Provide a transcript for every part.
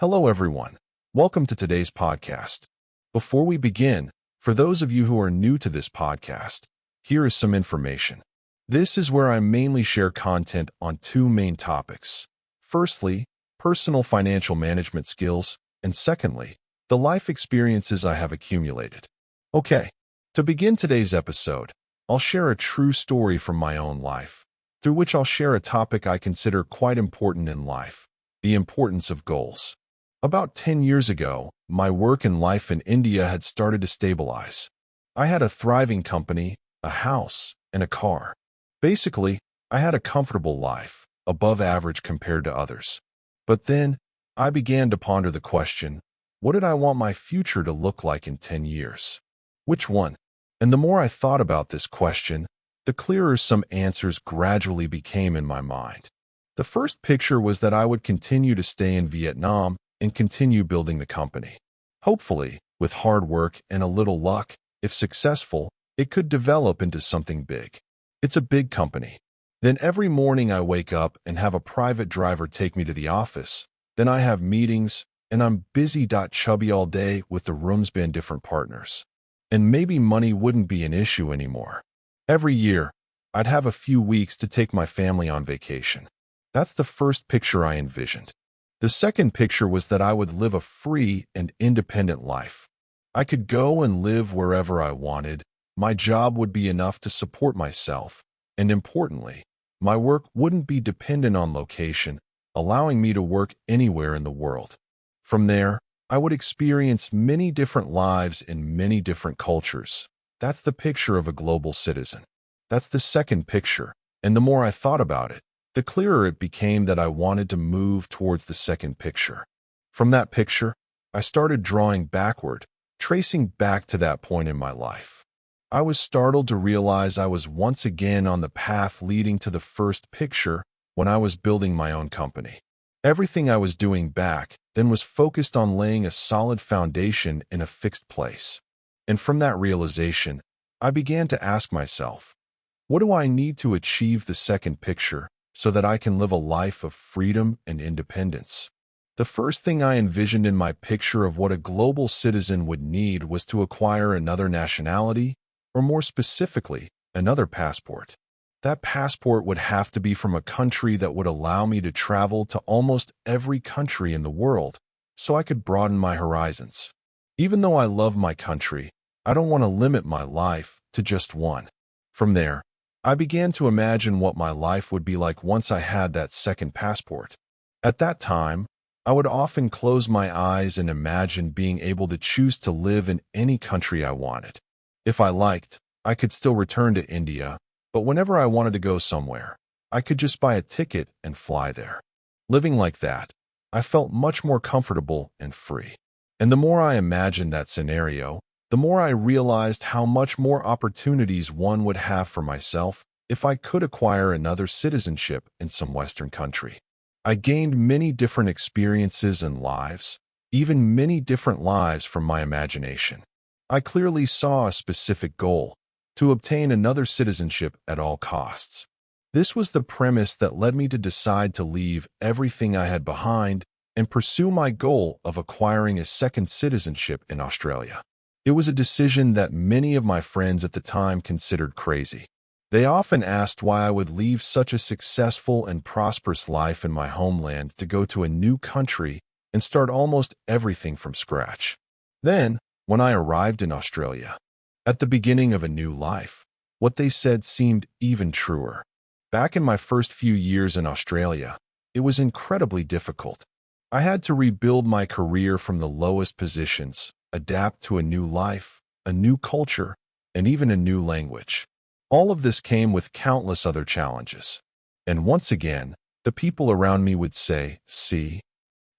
Hello, everyone. Welcome to today's podcast. Before we begin, for those of you who are new to this podcast, here is some information. This is where I mainly share content on two main topics. Firstly, personal financial management skills, and secondly, the life experiences I have accumulated. Okay, to begin today's episode, I'll share a true story from my own life, through which I'll share a topic I consider quite important in life, the importance of goals. About 10 years ago, my work and life in India had started to stabilize. I had a thriving company, a house, and a car. Basically, I had a comfortable life, above average compared to others. But then, I began to ponder the question, what did I want my future to look like in 10 years? Which one? And the more I thought about this question, the clearer some answers gradually became in my mind. The first picture was that I would continue to stay in Vietnam and continue building the company. Hopefully, with hard work and a little luck, if successful, it could develop into something big. It's a big company. Then every morning I wake up and have a private driver take me to the office. Then I have meetings, and I'm busy chubby all day with the rooms being different partners. And maybe money wouldn't be an issue anymore. Every year, I'd have a few weeks to take my family on vacation. That's the first picture I envisioned. The second picture was that I would live a free and independent life. I could go and live wherever I wanted. My job would be enough to support myself. And importantly, my work wouldn't be dependent on location, allowing me to work anywhere in the world. From there, I would experience many different lives in many different cultures. That's the picture of a global citizen. That's the second picture, and the more I thought about it, the clearer it became that I wanted to move towards the second picture. From that picture, I started drawing backward, tracing back to that point in my life. I was startled to realize I was once again on the path leading to the first picture when I was building my own company. Everything I was doing back then was focused on laying a solid foundation in a fixed place. And from that realization, I began to ask myself, what do I need to achieve the second picture so that I can live a life of freedom and independence? The first thing I envisioned in my picture of what a global citizen would need was to acquire another nationality, or more specifically, another passport. That passport would have to be from a country that would allow me to travel to almost every country in the world, so I could broaden my horizons. Even though I love my country, I don't want to limit my life to just one. From there, I began to imagine what my life would be like once I had that second passport. At that time, I would often close my eyes and imagine being able to choose to live in any country I wanted. If I liked, I could still return to India, but whenever I wanted to go somewhere, I could just buy a ticket and fly there. Living like that, I felt much more comfortable and free. And the more I imagined that scenario, the more I realized how much more opportunities one would have for myself if I could acquire another citizenship in some Western country. I gained many different experiences and lives, even many different lives from my imagination. I clearly saw a specific goal, to obtain another citizenship at all costs. This was the premise that led me to decide to leave everything I had behind and pursue my goal of acquiring a second citizenship in Australia. It was a decision that many of my friends at the time considered crazy. They often asked why I would leave such a successful and prosperous life in my homeland to go to a new country and start almost everything from scratch. Then, when I arrived in Australia, at the beginning of a new life, what they said seemed even truer. Back in my first few years in Australia, it was incredibly difficult. I had to rebuild my career from the lowest positions, adapt to a new life, a new culture, and even a new language. All of this came with countless other challenges. And once again, the people around me would say, "See,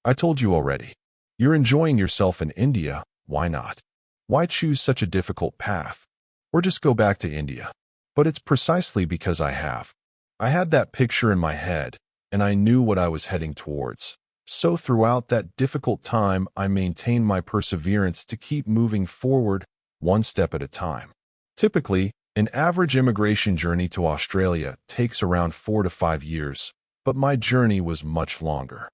I told you already. You're enjoying yourself in India, why not? Why choose such a difficult path? Or just go back to India?" But it's precisely because I had that picture in my head, and I knew what I was heading towards. So throughout that difficult time, I maintained my perseverance to keep moving forward, one step at a time. Typically, an average immigration journey to Australia takes around 4 to 5 years, but my journey was much longer.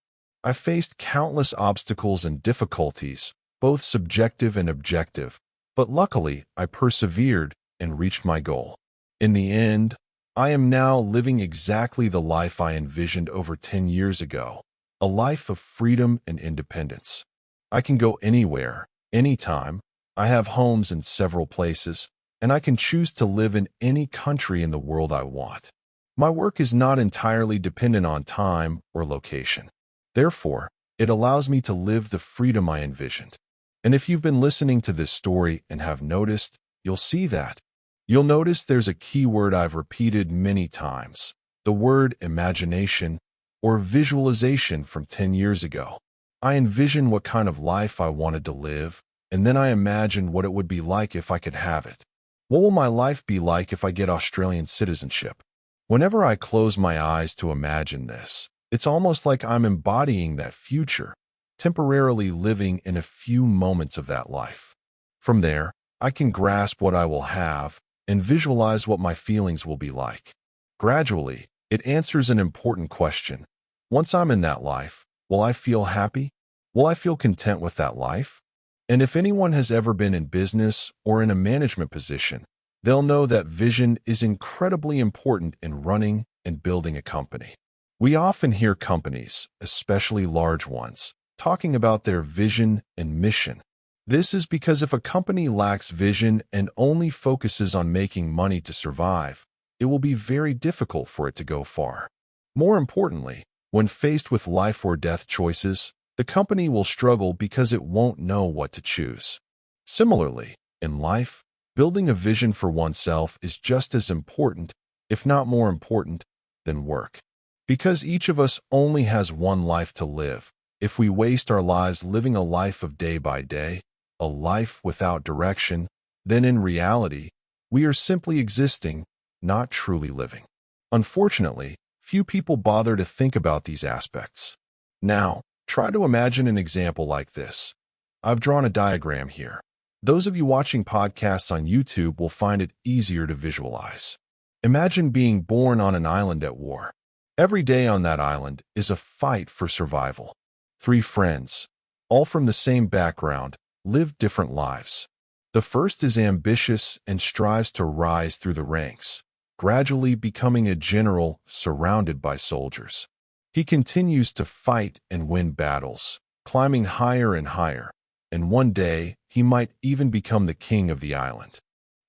I faced countless obstacles and difficulties, both subjective and objective, but luckily I persevered and reached my goal. In the end, I am now living exactly the life I envisioned over 10 years ago, a life of freedom and independence. I can go anywhere, anytime. I have homes in several places, and I can choose to live in any country in the world I want. My work is not entirely dependent on time or location. Therefore, it allows me to live the freedom I envisioned. And if you've been listening to this story and have noticed, you'll see that. You'll notice there's a key word I've repeated many times, the word imagination or visualization from 10 years ago. I envisioned what kind of life I wanted to live, and then I imagined what it would be like if I could have it. What will my life be like if I get Australian citizenship? Whenever I close my eyes to imagine this, it's almost like I'm embodying that future, temporarily living in a few moments of that life. From there, I can grasp what I will have and visualize what my feelings will be like. Gradually, it answers an important question. Once I'm in that life, will I feel happy? Will I feel content with that life? And if anyone has ever been in business or in a management position, they'll know that vision is incredibly important in running and building a company. We often hear companies, especially large ones, talking about their vision and mission. This is because if a company lacks vision and only focuses on making money to survive, it will be very difficult for it to go far. More importantly, when faced with life or death choices, the company will struggle because it won't know what to choose. Similarly, in life, building a vision for oneself is just as important, if not more important, than work. Because each of us only has one life to live, if we waste our lives living a life of day by day, a life without direction, then in reality, we are simply existing, not truly living. Unfortunately, few people bother to think about these aspects. Now, try to imagine an example like this. I've drawn a diagram here. Those of you watching podcasts on YouTube will find it easier to visualize. Imagine being born on an island at war. Every day on that island is a fight for survival. 3 friends, all from the same background, live different lives. The first is ambitious and strives to rise through the ranks, gradually becoming a general surrounded by soldiers. He continues to fight and win battles, climbing higher and higher, and one day he might even become the king of the island.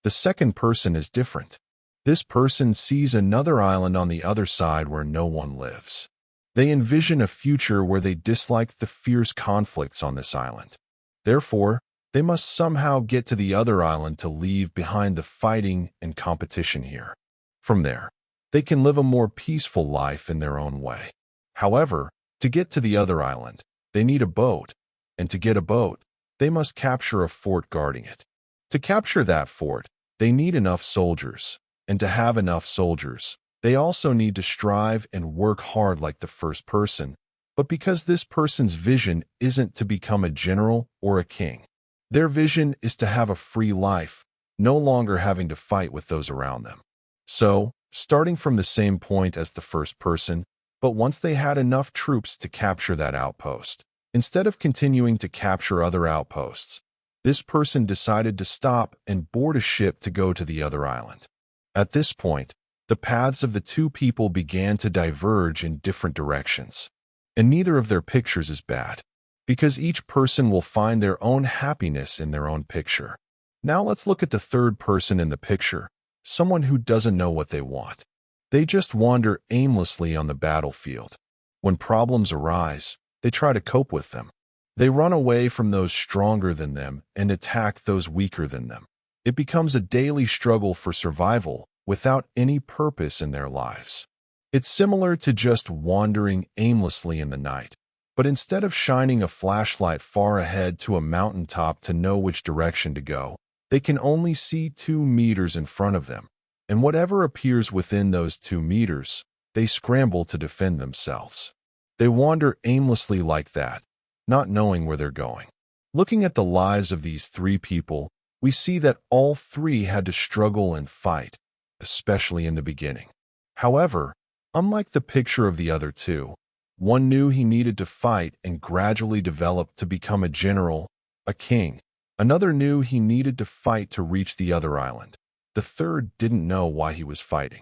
The second person is different. This person sees another island on the other side where no one lives. They envision a future where they dislike the fierce conflicts on this island. Therefore, they must somehow get to the other island to leave behind the fighting and competition here. From there, they can live a more peaceful life in their own way. However, to get to the other island, they need a boat, and to get a boat, they must capture a fort guarding it. To capture that fort, they need enough soldiers, and to have enough soldiers, they also need to strive and work hard like the first person, but because this person's vision isn't to become a general or a king. Their vision is to have a free life, no longer having to fight with those around them. So, starting from the same point as the first person, but once they had enough troops to capture that outpost, instead of continuing to capture other outposts, this person decided to stop and board a ship to go to the other island. At this point, the paths of the 2 people began to diverge in different directions. And neither of their pictures is bad, because each person will find their own happiness in their own picture. Now let's look at the third person in the picture, someone who doesn't know what they want. They just wander aimlessly on the battlefield. When problems arise, they try to cope with them. They run away from those stronger than them and attack those weaker than them. It becomes a daily struggle for survival without any purpose in their lives. It's similar to just wandering aimlessly in the night, but instead of shining a flashlight far ahead to a mountaintop to know which direction to go, they can only see 2 meters in front of them, and whatever appears within those 2 meters, they scramble to defend themselves. They wander aimlessly like that, not knowing where they're going. Looking at the lives of these 3 people, we see that all 3 had to struggle and fight, especially in the beginning. However, unlike the picture of the other 2, One knew he needed to fight and gradually develop to become a general, a king. Another knew he needed to fight to reach the other island. The third didn't know why he was fighting.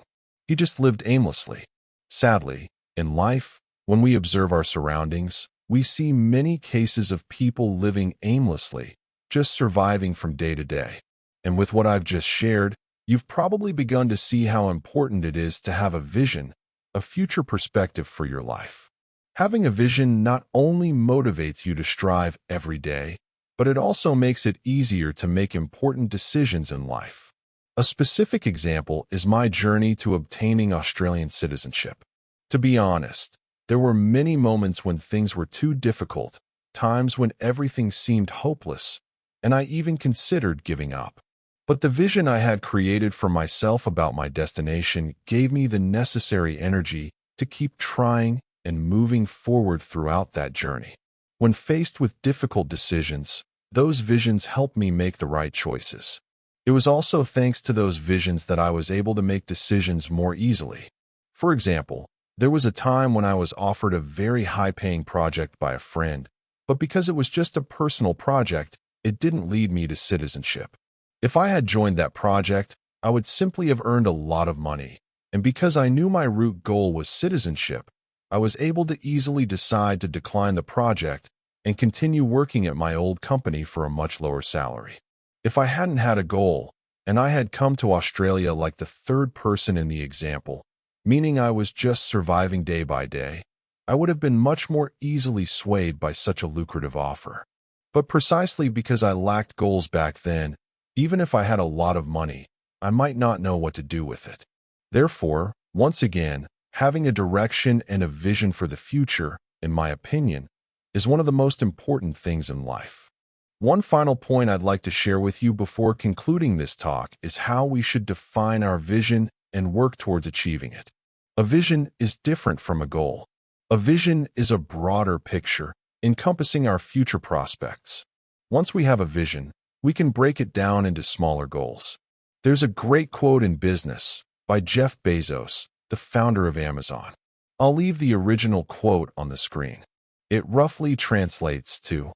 He just lived aimlessly. Sadly, in life, when we observe our surroundings, we see many cases of people living aimlessly, just surviving from day to day. And with what I've just shared, you've probably begun to see how important it is to have a vision, a future perspective for your life. Having a vision not only motivates you to strive every day, but it also makes it easier to make important decisions in life. A specific example is my journey to obtaining Australian citizenship. To be honest, there were many moments when things were too difficult, times when everything seemed hopeless, and I even considered giving up. But the vision I had created for myself about my destination gave me the necessary energy to keep trying and moving forward throughout that journey. When faced with difficult decisions, those visions helped me make the right choices. It was also thanks to those visions that I was able to make decisions more easily. For example, there was a time when I was offered a very high-paying project by a friend, but because it was just a personal project, it didn't lead me to citizenship. If I had joined that project, I would simply have earned a lot of money, and because I knew my root goal was citizenship, I was able to easily decide to decline the project and continue working at my old company for a much lower salary. If I hadn't had a goal, and I had come to Australia like the third person in the example, meaning I was just surviving day by day, I would have been much more easily swayed by such a lucrative offer. But precisely because I lacked goals back then, even if I had a lot of money, I might not know what to do with it. Therefore, once again, having a direction and a vision for the future, in my opinion, is one of the most important things in life. One final point I'd like to share with you before concluding this talk is how we should define our vision and work towards achieving it. A vision is different from a goal. A vision is a broader picture, encompassing our future prospects. Once we have a vision, we can break it down into smaller goals. There's a great quote in business by Jeff Bezos, the founder of Amazon. I'll leave the original quote on the screen. It roughly translates to,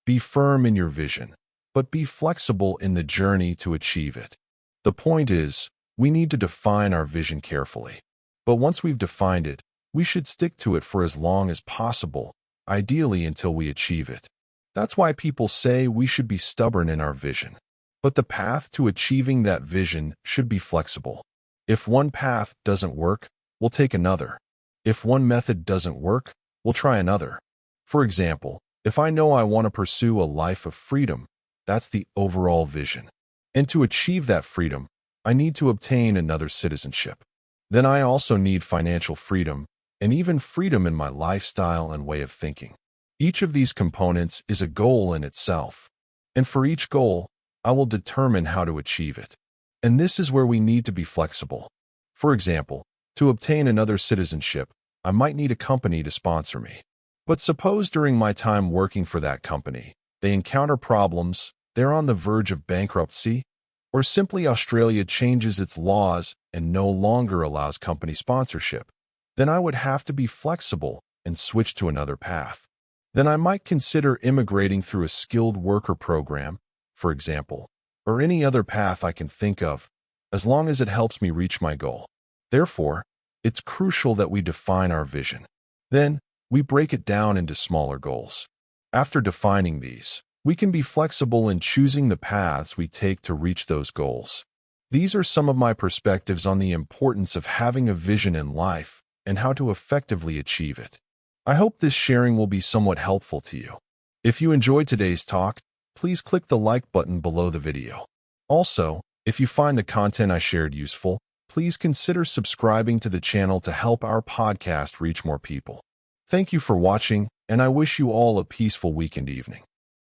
"Be firm in your vision, but be flexible in the journey to achieve it." The point is, we need to define our vision carefully. But once we've defined it, we should stick to it for as long as possible, ideally until we achieve it. That's why people say we should be stubborn in our vision. But the path to achieving that vision should be flexible. If one path doesn't work, we'll take another. If one method doesn't work, we'll try another. For example, if I know I want to pursue a life of freedom, that's the overall vision. And to achieve that freedom, I need to obtain another citizenship. Then I also need financial freedom, and even freedom in my lifestyle and way of thinking. Each of these components is a goal in itself. And for each goal, I will determine how to achieve it. And this is where we need to be flexible. For example, to obtain another citizenship, I might need a company to sponsor me. But suppose during my time working for that company, they encounter problems, they're on the verge of bankruptcy, or simply Australia changes its laws and no longer allows company sponsorship. Then I would have to be flexible and switch to another path. Then I might consider immigrating through a skilled worker program, for example, or any other path I can think of, as long as it helps me reach my goal. Therefore, it's crucial that we define our vision. Then, we break it down into smaller goals. After defining these, we can be flexible in choosing the paths we take to reach those goals. These are some of my perspectives on the importance of having a vision in life and how to effectively achieve it. I hope this sharing will be somewhat helpful to you. If you enjoyed today's talk, please click the like button below the video. Also, if you find the content I shared useful, please consider subscribing to the channel to help our podcast reach more people. Thank you for watching, and I wish you all a peaceful week and evening.